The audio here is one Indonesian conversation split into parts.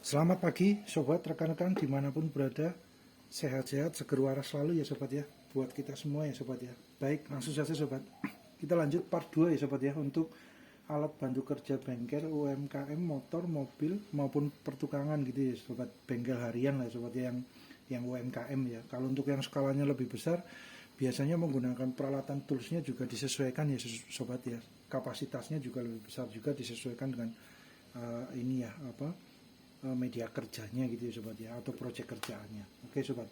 Selamat pagi sobat, rekan-rekan dimanapun berada. Sehat-sehat, seger waras selalu ya sobat ya. Buat kita semua ya sobat ya. Baik, langsung saja sobat. Kita lanjut part 2 ya sobat ya. Untuk alat bantu kerja bengkel, UMKM, motor, mobil maupun pertukangan gitu ya sobat. Bengkel harian lah sobat ya, yang UMKM ya. Kalau untuk yang skalanya lebih besar, biasanya menggunakan peralatan toolsnya juga disesuaikan ya sobat ya. Kapasitasnya juga lebih besar juga disesuaikan dengan ini ya media kerjanya gitu ya sobat ya, atau proyek kerjaannya. Oke sobat,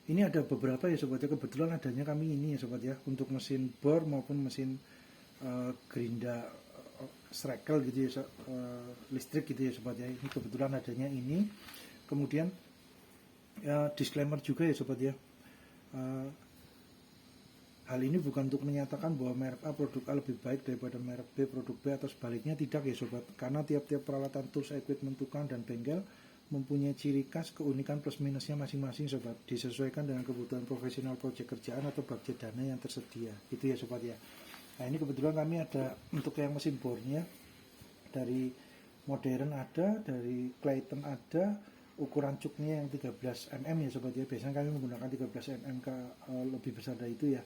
ini ada beberapa ya sobat ya, kebetulan adanya kami ini ya sobat ya, untuk mesin bor maupun mesin gerinda strekel gitu ya, listrik gitu ya sobat ya. Ini kebetulan adanya ini. Kemudian disclaimer juga ya sobat ya, hal ini bukan untuk menyatakan bahwa merek A produk A lebih baik daripada merek B produk B atau sebaliknya, tidak ya sobat. Karena tiap-tiap peralatan tools, equipment, tukang, dan bengkel mempunyai ciri khas, keunikan plus minusnya masing-masing sobat. Disesuaikan dengan kebutuhan profesional proyek kerjaan atau budget dana yang tersedia. Gitu ya sobat ya. Nah ini kebetulan kami ada untuk yang mesin bornya, dari modern ada, dari Clayton ada, ukuran cuknya yang 13 mm ya sobat ya. Biasanya kami menggunakan 13 mm lebih besar dari itu ya.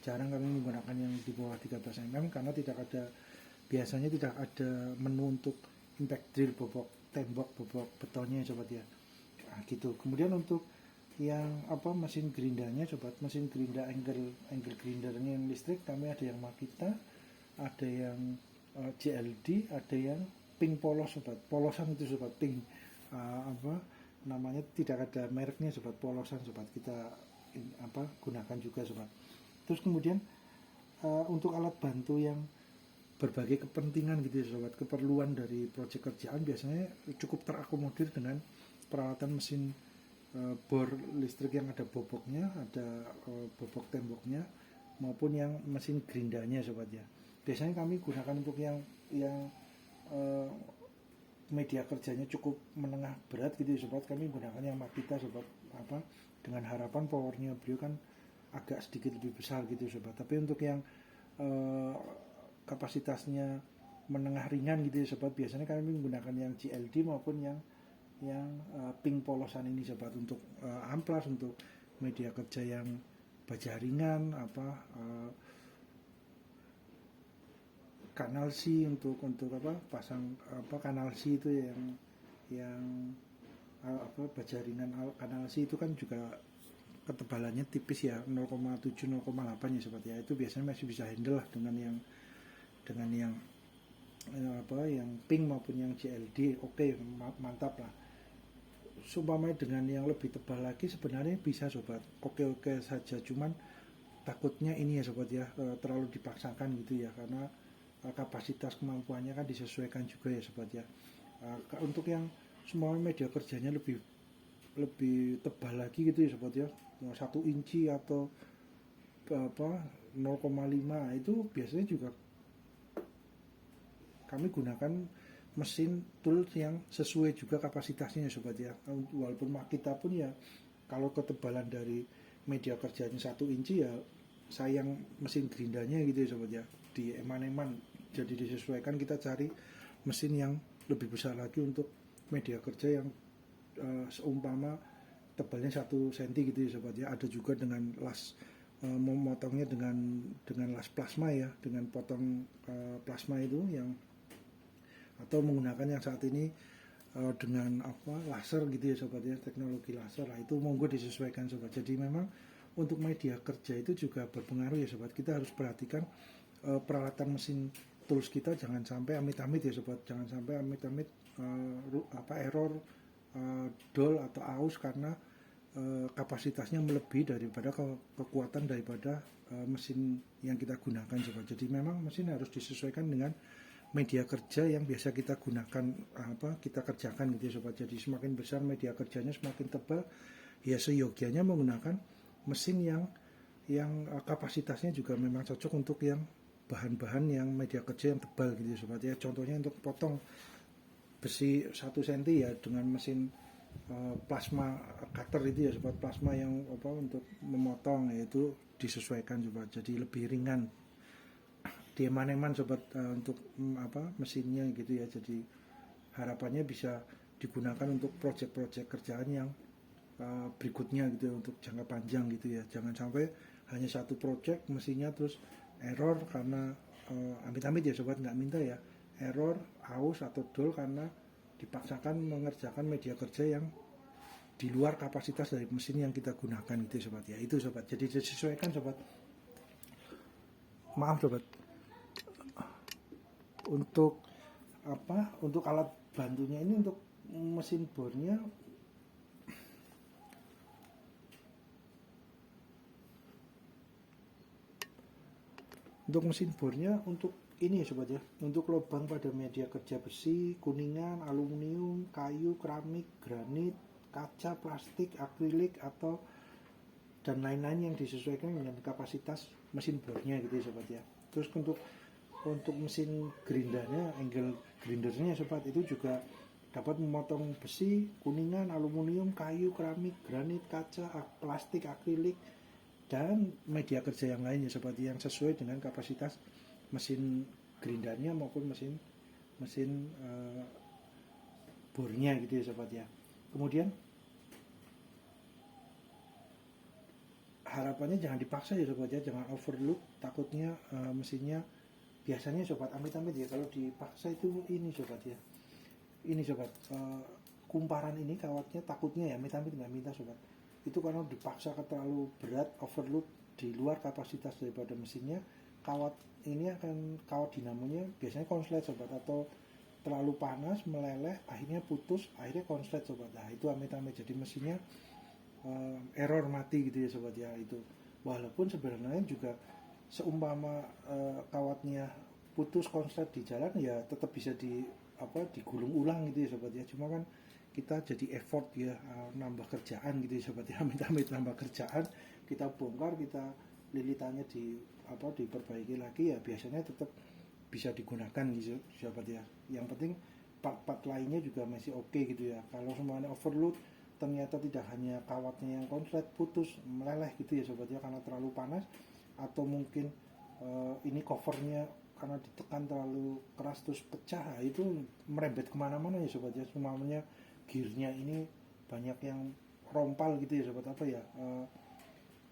Jarang kami menggunakan yang di bawah 13 mm karena biasanya tidak ada menu untuk impact drill, bobok tembok, bobok betonnya sobat ya. Nah, gitu. Kemudian untuk yang mesin gerindanya sobat, mesin gerinda angle grindernya yang listrik, kami ada yang Makita, ada yang JLD, ada yang pink polos sobat. Polosan itu sobat, pink namanya, tidak ada mereknya sobat, polosan sobat. Kita gunakan juga sobat. Terus kemudian untuk alat bantu yang berbagai kepentingan gitu ya sobat, keperluan dari proyek kerjaan biasanya cukup terakomodir dengan peralatan mesin bor listrik yang ada boboknya, ada bobok temboknya, maupun yang mesin gerindanya sobat ya. Biasanya kami gunakan untuk yang media kerjanya cukup menengah berat gitu ya sobat, kami gunakan yang Makita sobat, dengan harapan powernya beliau kan agak sedikit lebih besar gitu sobat. Tapi untuk yang kapasitasnya menengah ringan gitu ya sobat, biasanya kami menggunakan yang GLD maupun yang pink polosan ini sobat, untuk amplas, untuk media kerja yang baja ringan, kanal C, untuk pasang kanal C itu yang baja ringan kanal C itu kan juga ketebalannya tipis ya, 0,7 0,8 ya sobat ya. Itu biasanya masih bisa handle lah dengan yang yang pink maupun yang GLD. Oke, mantap lah. Sumpamanya dengan yang lebih tebal lagi sebenarnya bisa sobat, oke saja, cuman takutnya ini ya sobat ya, terlalu dipaksakan gitu ya, karena kapasitas kemampuannya kan disesuaikan juga ya sobat ya. Untuk yang semua media kerjanya lebih tebal lagi gitu ya sobat ya, 1 inci atau 0,5, itu biasanya juga kami gunakan mesin tools yang sesuai juga kapasitasnya ya sobat ya. Walaupun Makita pun ya, kalau ketebalan dari media kerjanya 1 inci ya sayang mesin gerindanya gitu ya sobat ya, di eman-eman. Jadi disesuaikan, kita cari mesin yang lebih besar lagi untuk media kerja yang seumpama tebalnya 1 cm gitu ya sobat ya. Ada juga dengan las, memotongnya dengan las plasma ya, dengan potong plasma itu yang, atau menggunakan yang saat ini dengan laser gitu ya sobat ya, teknologi laser lah, itu monggo disesuaikan sobat. Jadi memang untuk media kerja itu juga berpengaruh ya sobat. Kita harus perhatikan peralatan mesin tools kita, jangan sampai amit-amit ya sobat, jangan sampai amit-amit error, dol atau aus karena kapasitasnya melebihi daripada kekuatan daripada mesin yang kita gunakan sobat. Jadi memang mesin harus disesuaikan dengan media kerja yang biasa kita gunakan, kita kerjakan gitu ya sobat. Jadi semakin besar media kerjanya, semakin tebal, ya seyogianya menggunakan mesin yang kapasitasnya juga memang cocok untuk yang bahan-bahan yang media kerja yang tebal gitu ya sobat ya. Contohnya untuk potong besi 1 cm ya dengan mesin plasma cutter itu ya sobat, plasma yang untuk memotong, yaitu disesuaikan sobat, jadi lebih ringan di eman-eman sobat, untuk mesinnya gitu ya. Jadi harapannya bisa digunakan untuk proyek-proyek kerjaan yang berikutnya gitu ya, untuk jangka panjang gitu ya. Jangan sampai hanya satu proyek mesinnya terus error karena amit-amit ya sobat, nggak minta ya, error, aus atau dol karena dipaksakan mengerjakan media kerja yang di luar kapasitas dari mesin yang kita gunakan gitu ya sobat ya. Itu sobat, jadi disesuaikan sobat. Maaf sobat, untuk untuk alat bantunya ini, untuk mesin bornya untuk ini ya sobat ya, untuk lubang pada media kerja besi, kuningan, aluminium, kayu, keramik, granit, kaca, plastik, akrilik atau dan lain-lain yang disesuaikan dengan kapasitas mesin bornya gitu ya sobat ya. Terus untuk mesin gerindernya, angle grindernya sobat, itu juga dapat memotong besi, kuningan, aluminium, kayu, keramik, granit, kaca, plastik, akrilik dan media kerja yang lainnya sobat, yang sesuai dengan kapasitas mesin gerindernya maupun mesin bornya gitu ya sobat ya. Kemudian harapannya jangan dipaksa ya sobat ya, jangan overload, takutnya mesinnya, biasanya sobat amit-amit ya kalau dipaksa itu ini sobat ya, ini sobat, kumparan ini kawatnya takutnya ya, amit-amit nggak minta sobat, itu karena dipaksa ke terlalu berat, overload di luar kapasitas daripada mesinnya, kawat dinamonya biasanya konslet sobat, atau terlalu panas meleleh akhirnya putus, akhirnya konslet sobat. Nah itu amit-amit jadi mesinnya error, mati gitu ya sobat ya. Itu walaupun sebenarnya juga seumpama kawatnya putus konslet di jalan ya tetap bisa digulung ulang gitu ya sobat ya. Cuma kan kita jadi effort ya, nambah kerjaan gitu ya sobat ya, amit-amit nambah kerjaan, kita bongkar, kita lilitannya diperbaiki lagi ya, biasanya tetap bisa digunakan gitu sobat ya. Yang penting part-part lainnya juga masih oke gitu ya. Kalau semuanya overload ternyata tidak hanya kawatnya yang konslet, putus, meleleh gitu ya sobat ya, karena terlalu panas, atau mungkin ini covernya karena ditekan terlalu keras terus pecah, itu merembet kemana-mana ya sobat ya. Semuanya gearnya ini banyak yang rompal gitu ya sobat,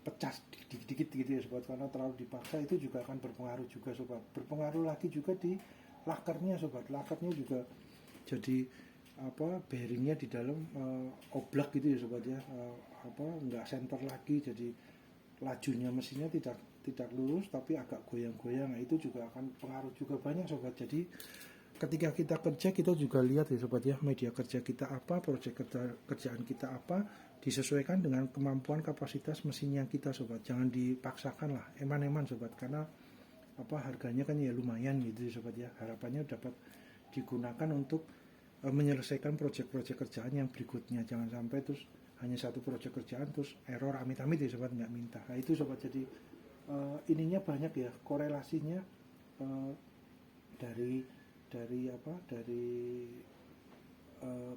pecah dikit-dikit gitu ya sobat, karena terlalu dipaksa. Itu juga akan berpengaruh juga sobat, berpengaruh lagi juga di lakernya sobat. Lakernya juga jadi bearingnya di dalam oblak gitu ya sobat ya, nggak center lagi, jadi lajunya mesinnya tidak lurus tapi agak goyang-goyang. Nah, itu juga akan pengaruh juga banyak sobat. Jadi ketika kita kerja, kita juga lihat ya sobat ya, media kerja kita apa, proyek kerjaan kita apa, disesuaikan dengan kemampuan kapasitas mesin yang kita sobat. Jangan dipaksakan lah, eman-eman sobat, karena harganya kan ya lumayan gitu sobat ya. Harapannya dapat digunakan untuk menyelesaikan proyek-proyek kerjaan yang berikutnya. Jangan sampai terus hanya satu proyek kerjaan terus error, amit-amit ya sobat, nggak minta. Nah itu sobat, jadi ininya banyak ya korelasinya, dari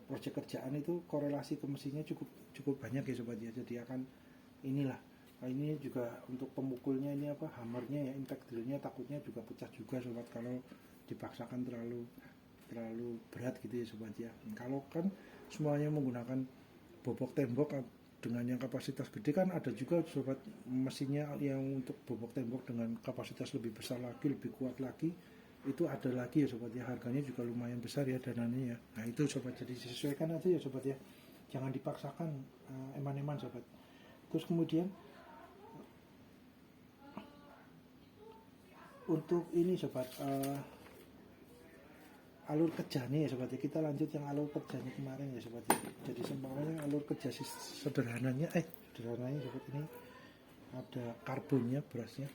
proyek kerjaan itu korelasi ke mesinnya cukup banyak ya sobat ya. Jadi akan inilah, ini juga untuk pemukulnya ini hammernya ya, impact drillnya takutnya juga pecah juga sobat kalau dipaksakan terlalu berat gitu ya sobat ya. Kalau kan semuanya menggunakan bobok tembok dengan yang kapasitas gede, kan ada juga sobat mesinnya yang untuk bobok tembok dengan kapasitas lebih besar lagi, lebih kuat lagi, itu ada lagi ya sobat ya, harganya juga lumayan besar ya dananya ya. Nah itu sobat, jadi disesuaikan aja ya sobat ya, jangan dipaksakan eman-eman sobat. Terus kemudian untuk ini sobat, alur kerjanya ya sobat ya, kita lanjut yang alur kerjanya kemarin ya sobat ya. Jadi sebenarnya alur kerja sederhananya sobat, ini ada karbonnya, berasnya.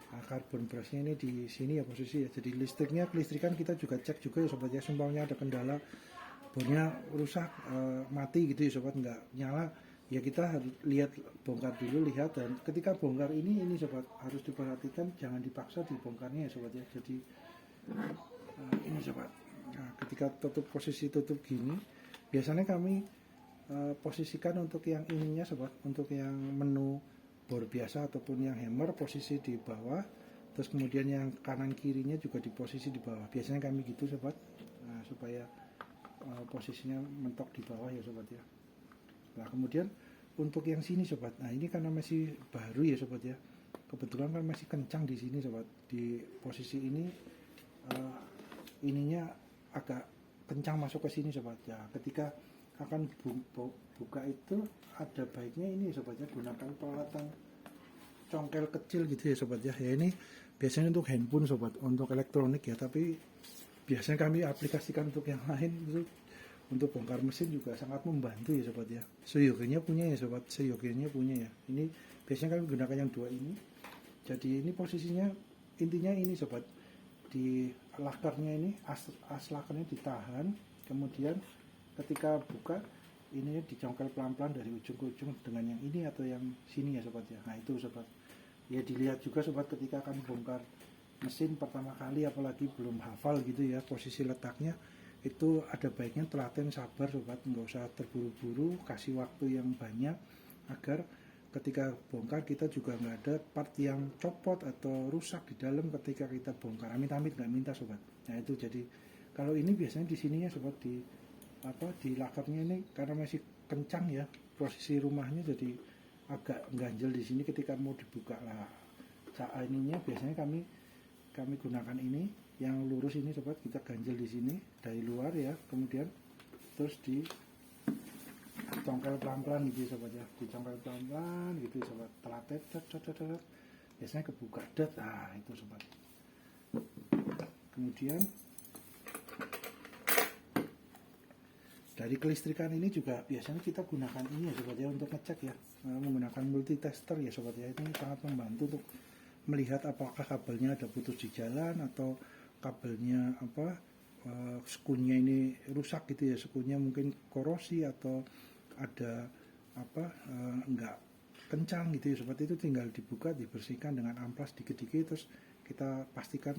Nah, karbon berasnya ini di sini ya posisi ya. Jadi kelistrikan kita juga cek juga ya sobat ya. Sumpamanya ada kendala, bornya rusak, mati gitu ya sobat, nggak nyala ya, kita harus bongkar dulu, lihat. Dan ketika bongkar ini sobat harus diperhatikan, jangan dipaksa dibongkarnya ya sobat ya. Jadi ini sobat, nah, ketika posisi tutup gini, biasanya kami posisikan untuk yang ininya sobat, untuk yang menu bor biasa ataupun yang hammer posisi di bawah, terus kemudian yang kanan kirinya juga di posisi di bawah, biasanya kami gitu sobat. Nah, supaya posisinya mentok di bawah ya sobat ya. Nah kemudian untuk yang sini sobat, nah ini karena masih baru ya sobat ya, kebetulan kan masih kencang di sini sobat, di posisi ini ininya agak kencang masuk ke sini sobat ya. Ketika akan buka itu ada baiknya ini sobat ya, gunakan peralatan congkel kecil gitu ya sobat ya. Ya ini biasanya untuk handphone sobat, untuk elektronik ya, tapi biasanya kami aplikasikan untuk yang lain itu. Untuk bongkar mesin juga sangat membantu ya sobat ya. Seyogianya punya ya sobat, seyogianya punya ya. Ini biasanya kami gunakan yang dua ini. Jadi ini posisinya intinya ini sobat, di lakernya ini as lakernya ditahan, kemudian ketika buka ini dicongkel pelan-pelan dari ujung ke ujung dengan yang ini atau yang sini ya sobat ya. Nah itu sobat ya, dilihat juga sobat ketika akan bongkar mesin pertama kali, apalagi belum hafal gitu ya posisi letaknya, itu ada baiknya telaten, sabar sobat, nggak usah terburu-buru, kasih waktu yang banyak agar ketika bongkar kita juga nggak ada part yang copot atau rusak di dalam ketika kita bongkar. Amit-amit nggak minta sobat. Nah itu jadi kalau ini biasanya di sininya sobat, di lakernya ini karena masih kencang ya posisi rumahnya, jadi agak ganjel di sini ketika mau dibuka lah. Ininya biasanya kami gunakan ini yang lurus ini sobat, kita ganjel di sini dari luar ya, kemudian terus dicongkel pelan-pelan gitu sobat ya, dicongkel pelan-pelan gitu sobat, telatet biasanya kebuka dat. Nah itu sobat. Kemudian dari kelistrikan ini juga biasanya kita gunakan ini ya sobat ya, untuk ngecek ya, menggunakan multitester ya sobat ya. Ini sangat membantu untuk melihat apakah kabelnya ada putus di jalan atau kabelnya skunnya ini rusak gitu ya, skunnya mungkin korosi atau ada enggak kencang gitu ya sobat. Itu tinggal dibuka, dibersihkan dengan amplas dikit-dikit, terus kita pastikan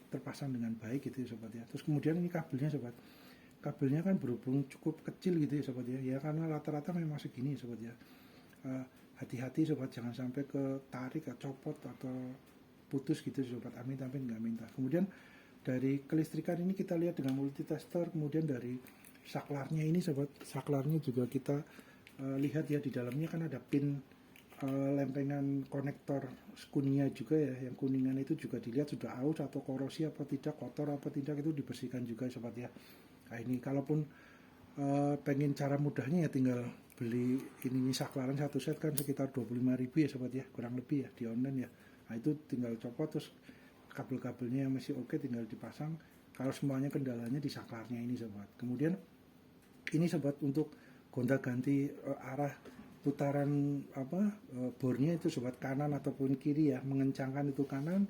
terpasang dengan baik gitu ya sobat ya. Terus kemudian ini kabelnya sobat, kabelnya kan berhubung cukup kecil gitu ya sobat ya, karena rata-rata memang segini ya sobat ya. Hati-hati sobat, jangan sampai ketarik atau copot atau putus gitu sobat, amit-amit nggak minta. Kemudian dari kelistrikan ini kita lihat dengan multitester. Kemudian dari saklarnya ini sobat, saklarnya juga kita lihat ya, di dalamnya kan ada pin lempengan konektor kuningnya juga ya, yang kuningan itu juga dilihat sudah aus atau korosi apa tidak, kotor apa tidak, itu dibersihkan juga sobat ya. Nah ini kalaupun pengen cara mudahnya ya tinggal beli ini saklaran satu set kan sekitar 25.000 ya sobat ya, kurang lebih ya di online ya. Nah itu tinggal copot, terus kabel-kabelnya yang masih oke tinggal dipasang. Kalau semuanya kendalanya di saklarnya ini sobat. Kemudian ini sobat, untuk gonta-ganti arah putaran bornya itu sobat, kanan ataupun kiri ya, mengencangkan itu kanan,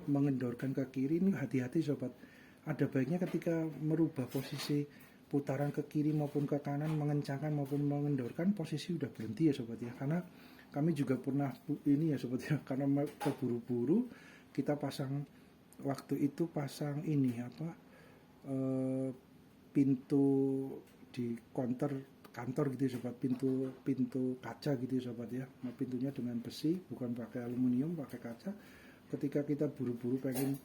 mengendorkan ke kiri. Ini hati-hati sobat, ada baiknya ketika merubah posisi putaran ke kiri maupun ke kanan, mengencangkan maupun mengendorkan, posisi udah berhenti ya sobat ya. Karena kami juga pernah ini ya sobat ya, karena terburu-buru kita pasang waktu itu ini pintu di kantor gitu ya sobat, pintu kaca gitu ya sobat ya. Nah, pintunya dengan besi, bukan pakai aluminium, pakai kaca. Ketika kita buru-buru pengen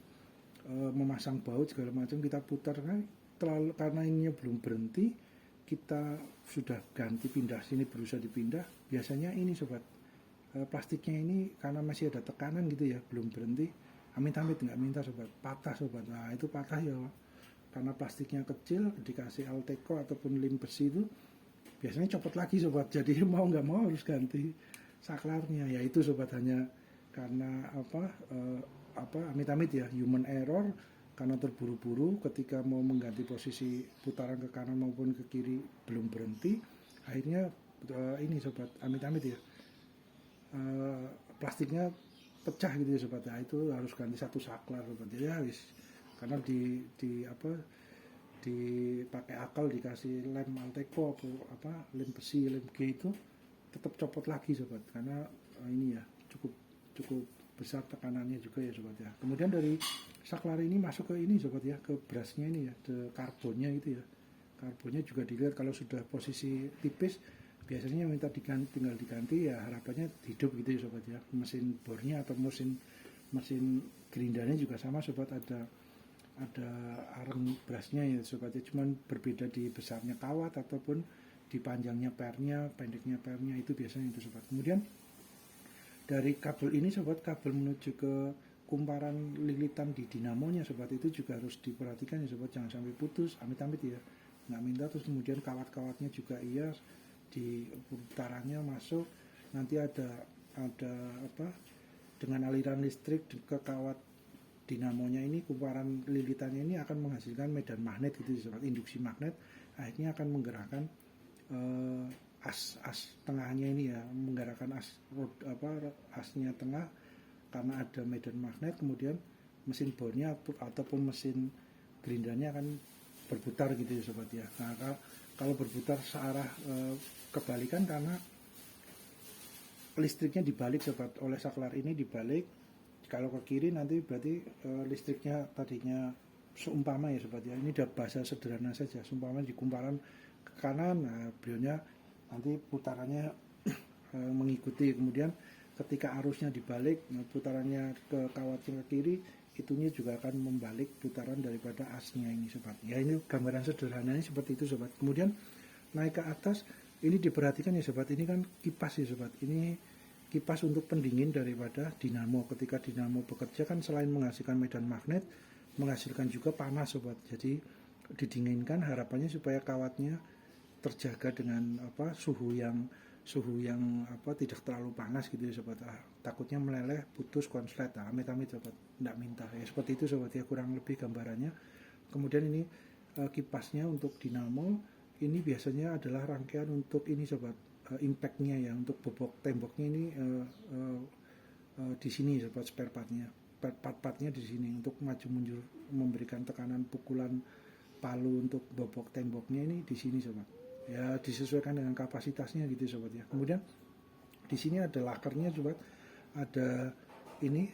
memasang baut segala macam, kita putar kan, karena ininya belum berhenti, kita sudah ganti pindah sini, berusaha dipindah, biasanya ini sobat, plastiknya ini karena masih ada tekanan gitu ya, belum berhenti, amit-amit nggak minta sobat, patah sobat. Nah itu patah ya karena plastiknya kecil, dikasih Alteco ataupun lem besi itu biasanya copot lagi sobat. Jadi mau nggak mau harus ganti saklarnya. Ya itu sobat, hanya karena amit-amit ya, human error, karena terburu-buru ketika mau mengganti posisi putaran ke kanan maupun ke kiri belum berhenti, akhirnya ini sobat, amit-amit ya, plastiknya pecah gitu ya sobat. Nah itu harus ganti satu saklar sobat ya, wis, karena dipakai akal, dikasih lem Alteco lem besi, lem G itu tetap copot lagi sobat, karena ini ya cukup besar tekanannya juga ya sobat ya. Kemudian dari saklar ini masuk ke ini sobat ya, ke brasnya ini ya, ke karbonnya itu ya. Karbonnya juga dilihat, kalau sudah posisi tipis biasanya minta tinggal diganti ya, harapannya hidup gitu ya sobat ya. Mesin bornya atau mesin gerindarnya juga sama sobat, ada ada areng brasnya ya sobat ya, cuman berbeda di besarnya kawat ataupun di panjangnya pernya, pendeknya pernya, itu biasanya itu sobat. Kemudian dari kabel ini sobat, kabel menuju ke kumparan lilitan di dinamonya sobat, itu juga harus diperhatikan ya sobat, jangan sampai putus, amit-amit ya, nggak minta. Terus kemudian kawat-kawatnya juga iya, di putarannya masuk, nanti ada apa, dengan aliran listrik ke kawat dinamonya ini, kumparan lilitannya ini akan menghasilkan medan magnet gitu sobat, induksi magnet, akhirnya akan menggerakkan as tengahnya ini ya, menggerakkan asnya tengah, karena ada medan magnet. Kemudian mesin bornya ataupun mesin gerindranya akan berputar gitu ya sobat ya. Nah, kalau berputar searah kebalikan, karena listriknya dibalik sobat, oleh saklar ini dibalik. Kalau ke kiri nanti berarti listriknya tadinya seumpama ya sobat ya, ini udah bahasa sederhana saja, seumpama di kumparan ke kanan, nah beliaunya nanti putarannya mengikuti. Kemudian ketika arusnya dibalik, nah, putarannya ke kawatnya ke kiri, itunya juga akan membalik putaran daripada asnya ini sobat ya. Ini gambaran sederhananya seperti itu sobat. Kemudian naik ke atas, ini diperhatikan ya sobat, ini kan kipas ya sobat, ini kipas untuk pendingin daripada dinamo. Ketika dinamo bekerja kan selain menghasilkan medan magnet, menghasilkan juga panas sobat. Jadi didinginkan, harapannya supaya kawatnya terjaga dengan suhu yang tidak terlalu panas gitu ya sobat. Takutnya meleleh, putus, konslet, amit-amit sobat, tidak minta ya, seperti itu sobat ya, kurang lebih gambarannya. Kemudian ini kipasnya untuk dinamo, ini biasanya adalah rangkaian untuk ini sobat, impactnya ya, untuk bobok temboknya ini di sini sobat, spare partnya di sini, untuk maju mundur memberikan tekanan pukulan palu untuk bobok temboknya ini di sini sobat ya, disesuaikan dengan kapasitasnya gitu sobat ya. Kemudian di sini ada lakernya sobat, ada ini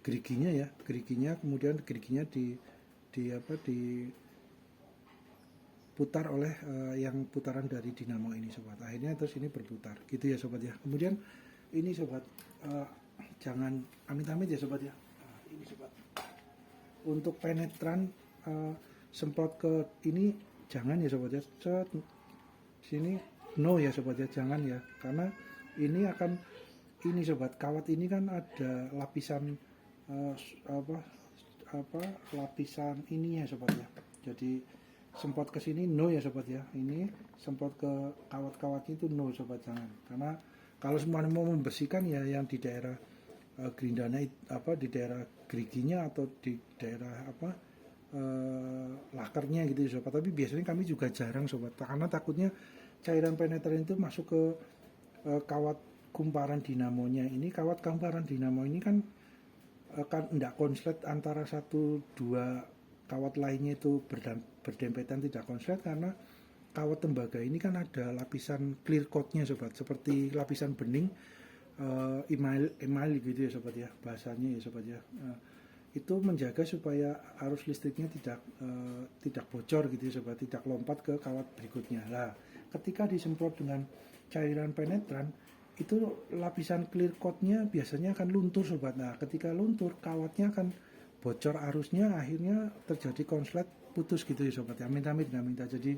geriginya ya, geriginya, kemudian geriginya putar oleh yang putaran dari dinamo ini sobat, akhirnya terus ini berputar gitu ya sobat ya. Kemudian ini sobat, jangan amit-amit ya sobat ya. Ini sobat, untuk penetran semprot ke ini jangan ya sobat ya, sini no ya sobat ya, jangan ya, karena ini akan ini sobat, kawat ini kan ada lapisan lapisan ininya sobat ya. Jadi semprot ke sini no ya sobat ya, ini semprot ke kawat-kawatnya itu no sobat, jangan. Karena kalau semua mau membersihkan ya yang di daerah gerindanya di daerah geriginya atau di daerah lakernya gitu ya sobat. Tapi biasanya kami juga jarang sobat, karena takutnya cairan penetran itu masuk ke kawat kumparan dinamonya ini. Kawat kumparan dinamo ini kan tidak konslet antara satu dua kawat lainnya itu berdempetan, tidak konslet, karena kawat tembaga ini kan ada lapisan clear coatnya sobat, seperti lapisan bening, email gitu ya sobat ya, bahasanya ya sobat ya. Itu menjaga supaya arus listriknya tidak bocor gitu ya sobat, tidak lompat ke kawat berikutnya. Nah, ketika disemprot dengan cairan penetran, itu lapisan clear coatnya biasanya akan luntur sobat. Nah, ketika luntur, kawatnya akan bocor arusnya, akhirnya terjadi konslet, putus gitu ya sobat ya, amit-amit nggak minta. Jadi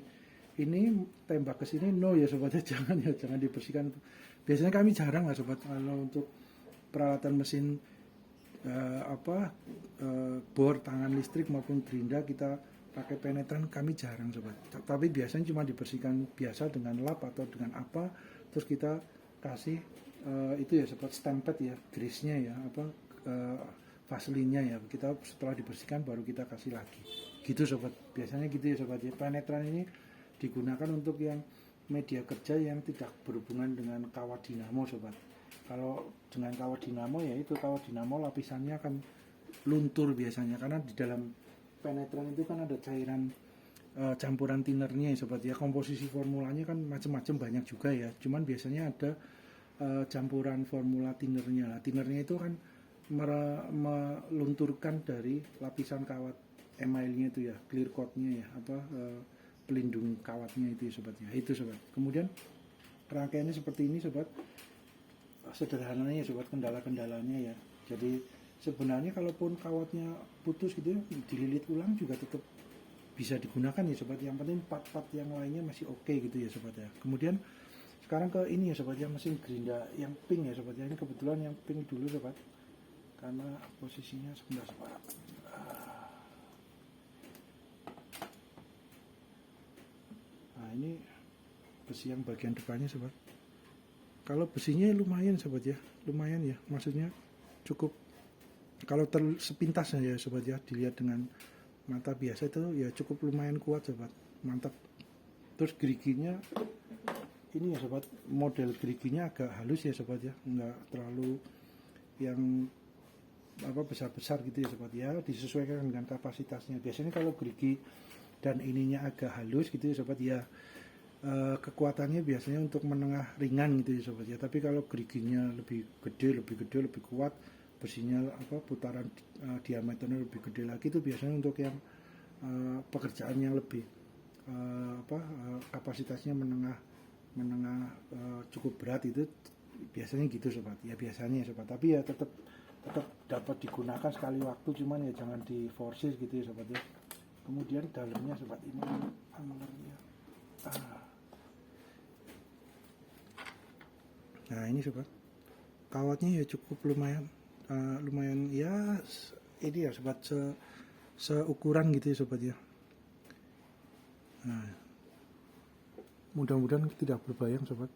ini tembak ke sini no ya sobat ya, jangan ya, jangan dibersihkan. Biasanya kami jarang lah sobat, kalau untuk peralatan mesin bor, tangan listrik maupun gerinda kita pakai penetran, kami jarang sobat. Tapi biasanya cuma dibersihkan biasa dengan lap atau dengan apa, terus kita kasih itu ya sobat, stempet ya, grease-nya ya, vaselinnya ya, kita setelah dibersihkan baru kita kasih lagi gitu sobat, biasanya gitu ya sobat ya. Penetran ini digunakan untuk yang media kerja yang tidak berhubungan dengan kawat dinamo sobat. Kalau dengan kawat dinamo ya itu, kawat dinamo lapisannya akan luntur biasanya, karena di dalam penetran itu kan ada cairan campuran tinernya ya sobat ya. Komposisi formulanya kan macam-macam, banyak juga ya, cuman biasanya ada campuran formula tinernya. Tinernya itu kan melunturkan dari lapisan kawat emailnya itu ya, clear coatnya ya, pelindung kawatnya itu ya sobat ya, itu sobat. Kemudian rangkaiannya seperti ini sobat, sederhananya sobat, kendala-kendalanya ya. Jadi sebenarnya kalaupun kawatnya putus gitu ya, dililit ulang juga tetap bisa digunakan ya sobat. Yang penting part-part yang lainnya masih oke gitu ya sobat ya. Kemudian sekarang ke ini ya sobat ya, mesin gerinda yang pink ya sobat ya. Ini kebetulan yang pink dulu sobat, karena posisinya sebentar sobat. Nah ini besi yang bagian depannya sobat. Kalau besinya lumayan sobat ya, lumayan ya, maksudnya cukup. Kalau sepintas ya sobat ya, dilihat dengan mata biasa itu ya cukup lumayan kuat sobat, mantap. Terus geriginya ini ya sobat, model geriginya agak halus ya sobat ya, nggak terlalu yang besar-besar gitu ya sobat ya, disesuaikan dengan kapasitasnya. Biasanya kalau gerigi dan ininya agak halus gitu ya sobat ya, kekuatannya biasanya untuk menengah ringan gitu ya sobat ya. Tapi kalau geriginya lebih gede, lebih kuat, besinya putaran diameternya lebih gede lagi, itu biasanya untuk yang pekerjaan yang lebih kapasitasnya menengah cukup berat, itu biasanya gitu sobat ya, biasanya sobat. Tapi ya tetap dapat digunakan sekali waktu, cuman ya jangan diforsir gitu ya sobat ya. Kemudian dalamnya sobat, ini anglernya. Nah ini sobat, kawatnya ya cukup lumayan ya, ini ya sobat, seukuran gitu ya sobat ya. Nah, mudah-mudahan tidak berbayang sobat.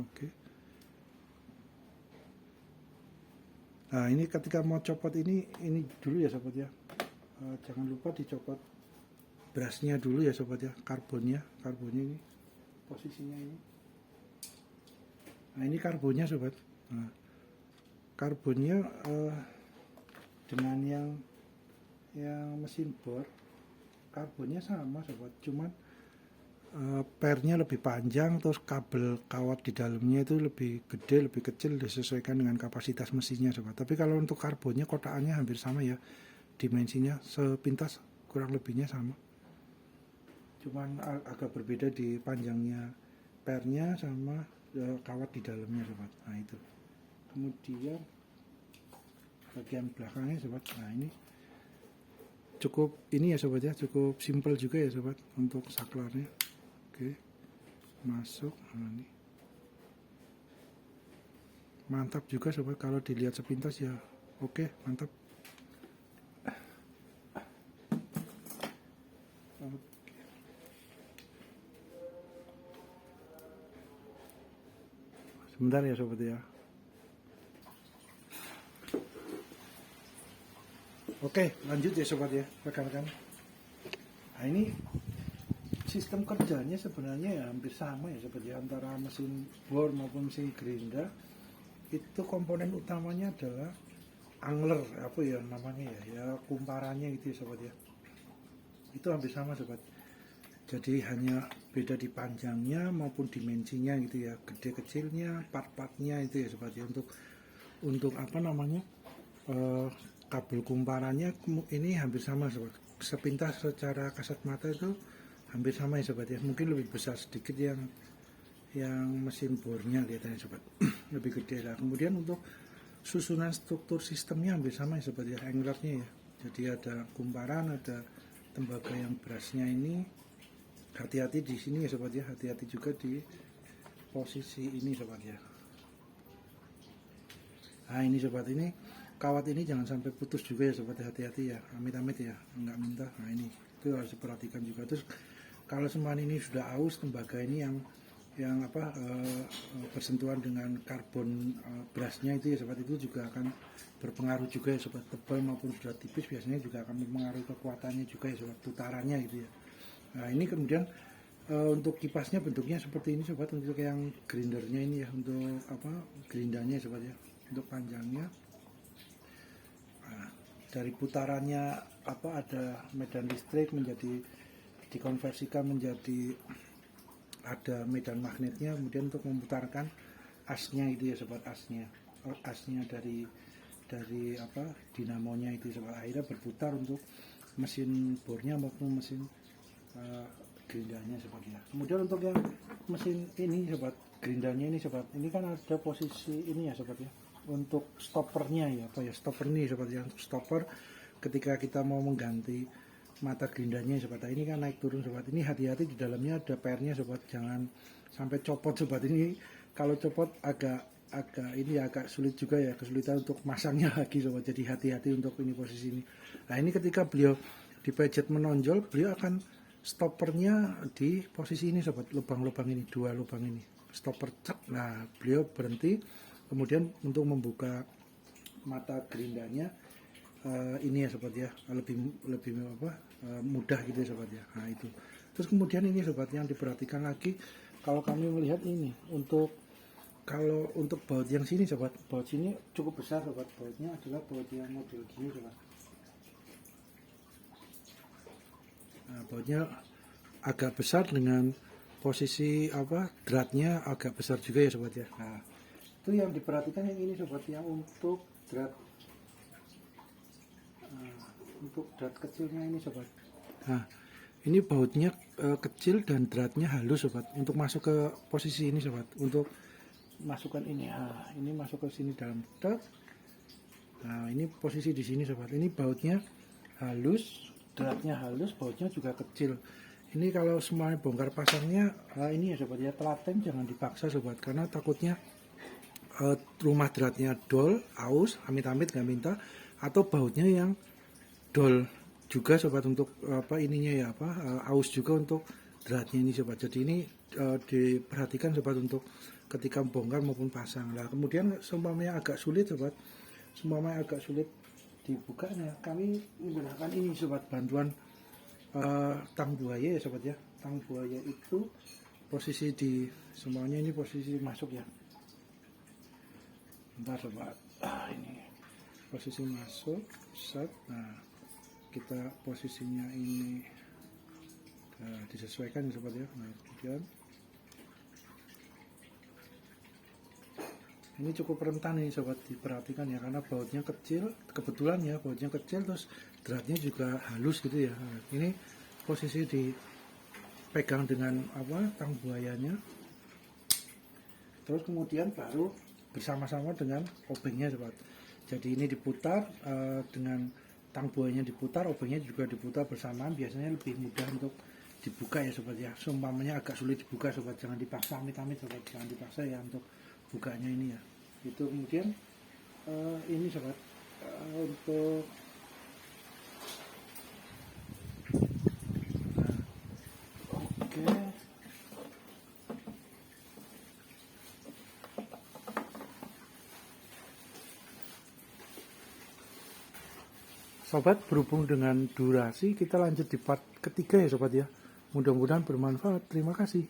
Oke. Nah ini ketika mau copot ini dulu ya sobat ya, jangan lupa dicopot brasnya dulu ya sobat ya, karbonnya ini posisinya ini. Nah ini karbonnya sobat. Nah, karbonnya dengan yang mesin bor, karbonnya sama sobat, cuman pernya lebih panjang, terus kabel kawat di dalamnya itu lebih gede, lebih kecil, disesuaikan dengan kapasitas mesinnya sobat. Tapi kalau untuk karbonnya kotakannya hampir sama ya, dimensinya sepintas kurang lebihnya sama, cuman agak berbeda di panjangnya pernya sama kawat di dalamnya sobat. Nah itu. Kemudian bagian belakangnya sobat, nah ini cukup ini ya sobat ya, cukup simpel juga ya sobat untuk saklarnya. Oke, masuk. Nah ini mantap juga sobat, kalau dilihat sepintas ya oke, mantap. Sebentar ya sobat ya. Oke, lanjut ya sobat ya, rekan-rekan. Nah ini sistem kerjanya sebenarnya ya hampir sama ya sobat ya, antara mesin bor maupun mesin gerinda. Itu komponen utamanya adalah angler, apa ya namanya ya kumparannya gitu ya sobat ya. Itu hampir sama sobat. Jadi hanya beda di panjangnya maupun dimensinya gitu ya, gede kecilnya, part-partnya itu ya sobat ya. Untuk apa namanya, kabel kumparannya ini hampir sama sobat. Sepintas secara kasat mata itu hampir sama ya sobat ya. Mungkin lebih besar sedikit yang mesin bornya lihatnya sobat, lebih gede lah. Kemudian untuk susunan struktur sistemnya hampir sama ya sobat ya, anglernya ya. Jadi ada kumparan, ada tembaga yang berasnya ini. Hati-hati di sini ya sobat ya, hati-hati juga di posisi ini sobat ya. Nah ini sobat, ini kawat ini jangan sampai putus juga ya sobat, hati-hati ya, amit-amit ya, nggak minta. Nah ini itu harus diperhatikan juga. Terus kalau semuanya ini sudah aus, tembaga ini yang bersentuhan dengan karbon brasnya itu ya sobat, itu juga akan berpengaruh juga ya sobat. Tebal maupun sudah tipis biasanya juga akan mempengaruhi kekuatannya juga ya sobat, putarannya gitu ya. Nah ini kemudian untuk kipasnya bentuknya seperti ini sobat, untuk yang grindernya ini ya, untuk gerindanya sobat ya, untuk panjangnya. Nah, dari putarannya ada medan listrik menjadi dikonversikan menjadi ada medan magnetnya, kemudian untuk memutarkan asnya itu ya sobat, asnya dari dinamonya itu sobat, akhirnya berputar untuk mesin bornya maupun mesin gerindanya sobat ya. Kemudian untuk yang mesin ini sobat, gerindanya ini sobat, ini kan ada posisi ini ya sobat ya, untuk stoppernya ya, apa ya, stopper ini sobat ya, untuk stopper ketika kita mau mengganti mata gerindanya sobat. Ini kan naik turun sobat, ini hati-hati di dalamnya ada pernya sobat, jangan sampai copot sobat. Ini kalau copot agak ini agak sulit juga ya, kesulitan untuk masangnya lagi sobat, jadi hati-hati untuk ini posisi ini. Nah ini ketika beliau dipejet menonjol, beliau akan stoppernya di posisi ini sobat, lubang-lubang ini, dua lubang ini, stopper cek. Nah beliau berhenti, kemudian untuk membuka mata gerindanya ini ya sobat ya, lebih mudah gitu ya sobat ya. Nah itu, terus kemudian ini sobat yang diperhatikan lagi, kalau kami melihat ini kalau untuk baut yang sini sobat, baut sini cukup besar sobat, bautnya adalah baut yang model gini sobat. Nah, bautnya agak besar dengan posisi dratnya agak besar juga ya sobat ya. Nah itu yang diperhatikan yang ini sobat, yang untuk drat kecilnya ini sobat. Nah ini bautnya kecil dan dratnya halus sobat, untuk masuk ke posisi ini sobat, untuk masukkan ini. Nah ini masuk ke sini dalam drat. Nah ini posisi di sini sobat, ini bautnya halus, dratnya halus, bautnya juga kecil. Ini kalau semuanya bongkar pasangnya ini ya sobat ya, telaten jangan dipaksa sobat, karena takutnya rumah dratnya dol, aus, amit-amit nggak minta, atau bautnya yang dol juga sobat, untuk ininya ya aus juga untuk dratnya ini sobat. Jadi ini diperhatikan sobat untuk ketika bongkar maupun pasang. Lah kemudian seumpamanya agak sulit sobat, dibukanya, kami menggunakan ini sobat, bantuan tang buaya ya sobat ya. Tang buaya itu posisi di semuanya, ini posisi masuk ya. Bentar sobat, ini posisi masuk, set. Nah kita posisinya ini disesuaikan ya sobat ya. Nah kemudian ini cukup rentan nih sobat, diperhatikan ya, karena bautnya kecil, kebetulan ya bautnya kecil, terus dratnya juga halus gitu ya. Nah, ini posisi dipegang dengan tang buayanya, terus kemudian baru bersama-sama dengan obengnya sobat. Jadi ini diputar dengan tang buayanya diputar, obengnya juga diputar bersamaan, biasanya lebih mudah untuk dibuka ya sobat ya. Seumpamanya agak sulit dibuka sobat, jangan dipaksa amit-amit sobat, jangan dipaksa ya untuk bukanya ini ya. Itu kemudian ini sobat, untuk oke. Sobat, berhubung dengan durasi, kita lanjut di part ketiga ya sobat ya. Mudah-mudahan bermanfaat. Terima kasih.